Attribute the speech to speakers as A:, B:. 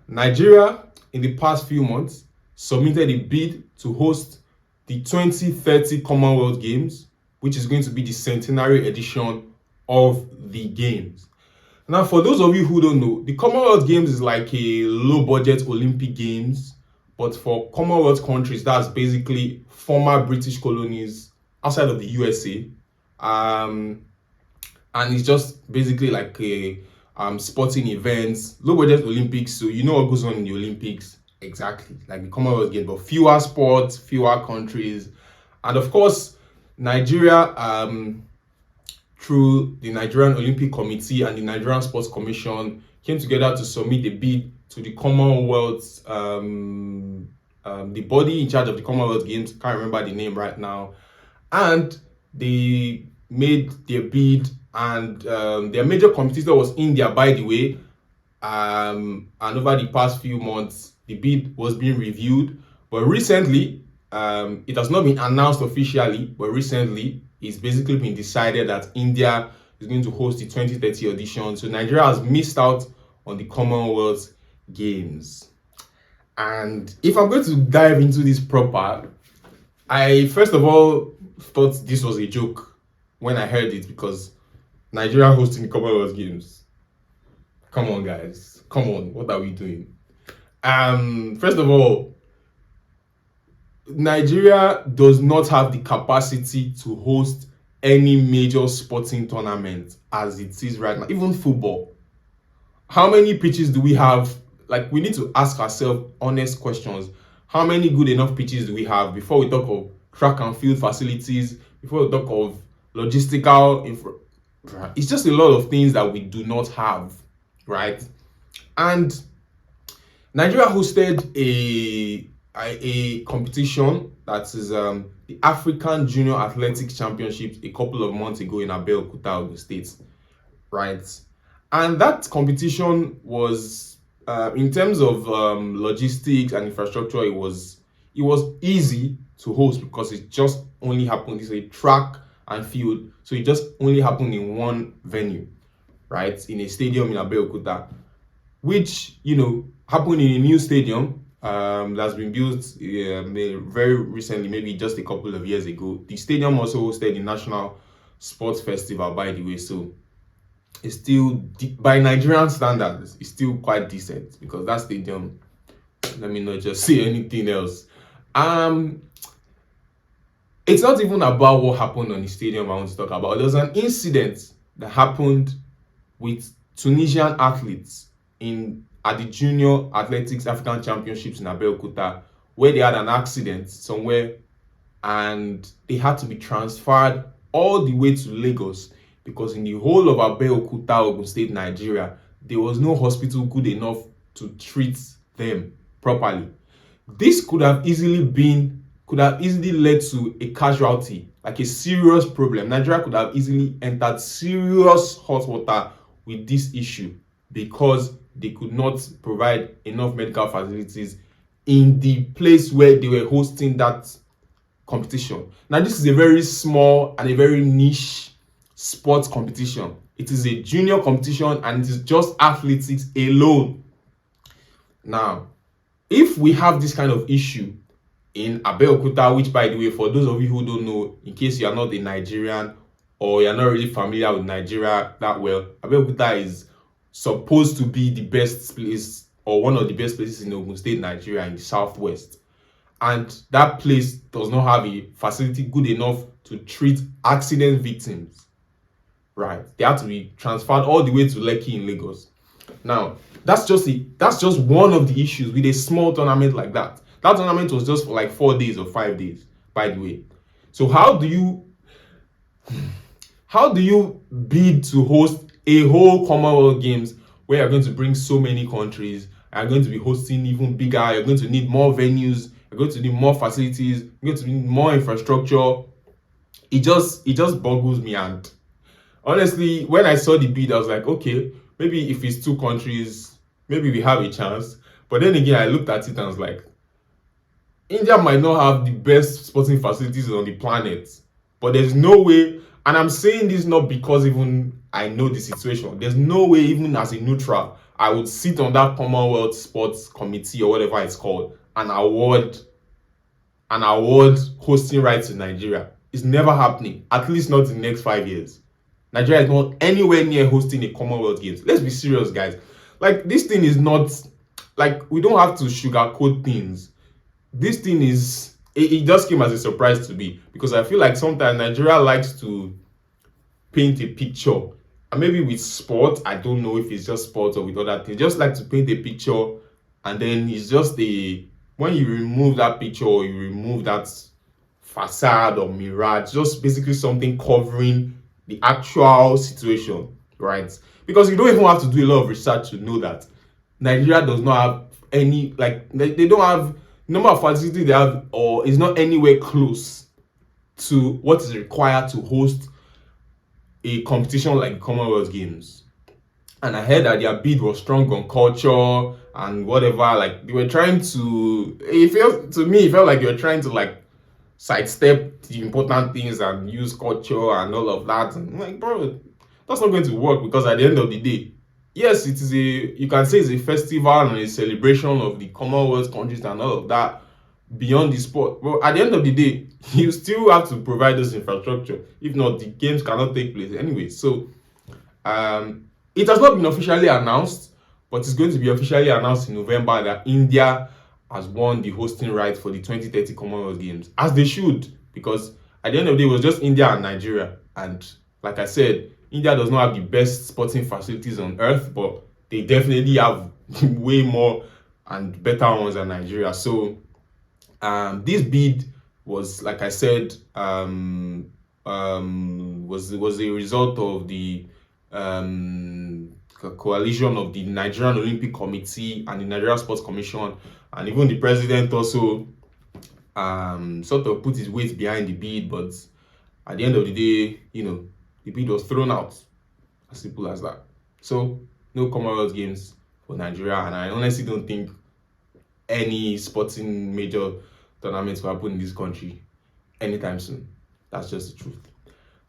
A: Nigeria, in the past few months, submitted a bid to host the 2030 Commonwealth Games, which is going to be the centenary edition of the Games. Now, for those of you who don't know, the Commonwealth Games is like a low-budget Olympic Games, but for Commonwealth countries, that's basically former British colonies outside of the USA. And it's just basically like a sporting events, low-budget Olympics. So you know what goes on in the Olympics exactly, like the Commonwealth Games, but fewer sports, fewer countries, and of course, Nigeria. Through the Nigerian Olympic Committee and the Nigerian Sports Commission came together to submit a bid to the Commonwealth, the body in charge of the Commonwealth Games. Can't remember the name right now, and they made their bid, and their major competitor was India, by the way. And over the past few months, the bid was being reviewed, but recently, it has not been announced officially, but recently it's basically been decided that India is going to host the 2030 edition. So Nigeria has missed out on the Commonwealth Games. And if I'm going to dive into this proper, I first of all thought this was a joke when I heard it, because Nigeria hosting the Commonwealth Games. Come on, guys. Come on. What are we doing? First of all, Nigeria does not have the capacity to host any major sporting tournament as it is right now, even football. How many pitches do we have? Like, we need to ask ourselves honest questions. How many good enough pitches do we have before we talk of track and field facilities, before we talk of logistical It's just a lot of things that we do not have, right? And Nigeria hosted a competition that is the African Junior Athletics Championships a couple of months ago in Abeokuta, Ogun State, right? And that competition was, in terms of logistics and infrastructure, it was easy to host because it just only happened. It's a track and field, so it just only happened in one venue, right? In a stadium in Abeokuta, which happened in a new stadium that's been built very recently, maybe just a couple of years ago. The stadium also hosted the National Sports Festival, by the way, so it's still, by Nigerian standards, it's still quite decent, because that stadium, let me not just say anything else. It's not even about what happened on the stadium I want to talk about. There was an incident that happened with Tunisian athletes at the Junior Athletics African Championships in Abeokuta, where they had an accident somewhere and they had to be transferred all the way to Lagos, because in the whole of Abeokuta, Ogun State, Nigeria, there was no hospital good enough to treat them properly. This could have easily led to a casualty, like a serious problem. Nigeria could have easily entered serious hot water with this issue, because they could not provide enough medical facilities in the place where they were hosting that competition. Now, this is a very small and a very niche sports competition. It is a junior competition and it is just athletics alone. Now, if we have this kind of issue in Abeokuta, which, by the way, for those of you who don't know, in case you are not a Nigerian or you're not really familiar with Nigeria that well, Abeokuta is supposed to be the best place, or one of the best places in Ogun State, Nigeria, in the southwest. And that place does not have a facility good enough to treat accident victims, right? They have to be transferred all the way to Lekki in Lagos. Now, that's just one of the issues with a small tournament like that. That tournament was just for like 4 days or 5 days, by the way. So how do you bid to host a whole Commonwealth Games where you're going to bring so many countries, you're going to be hosting even bigger, you're going to need more venues, you're going to need more facilities, you're going to need more infrastructure? It just boggles me. And honestly, when I saw the bid, I was like, okay, maybe if it's 2 countries, maybe we have a chance. But then again, I looked at it and I was like, India might not have the best sporting facilities on the planet, but there's no way, and I'm saying this not because even I know the situation, there's no way, even as a neutral, I would sit on that Commonwealth Sports Committee or whatever it's called and award hosting rights to Nigeria. It's never happening, at least not in the next 5 years. Nigeria is not anywhere near hosting a Commonwealth Games. Let's be serious, guys. Like, this thing is not, like, we don't have to sugarcoat things. This thing is, it just came as a surprise to me, because I feel like sometimes Nigeria likes to paint a picture, and maybe with sport, I don't know if it's just sport or with other things, just like to paint a picture, and then it's just when you remove that picture or you remove that facade or mirage, just basically something covering the actual situation, right? Because you don't even have to do a lot of research to know that Nigeria does not have any, like, they don't have number of facilities they have, or is not anywhere close to what is required to host a competition like the Commonwealth Games. And I heard that their bid was strong on culture and whatever. Like, they were trying to, it felt like they were trying to, like, sidestep the important things and use culture and all of that. And I'm like, bro, that's not going to work, because at the end of the day, yes, it is you can say it's a festival and a celebration of the Commonwealth countries and all of that beyond the sport. But at the end of the day, you still have to provide this infrastructure. If not, the games cannot take place anyway. So it has not been officially announced, but it's going to be officially announced in November that India has won the hosting right for the 2030 Commonwealth Games, as they should, because at the end of the day, it was just India and Nigeria. And like I said, India does not have the best sporting facilities on earth, but they definitely have way more and better ones than Nigeria. So this bid was, like I said, was a result of the coalition of the Nigerian Olympic Committee and the Nigeria Sports Commission, and even the president also sort of put his weight behind the bid. But at the end of the day, the bid was thrown out. As simple as that. So no Commonwealth Games for Nigeria, and I honestly don't think any sporting major tournaments will happen in this country anytime soon. That's just the truth.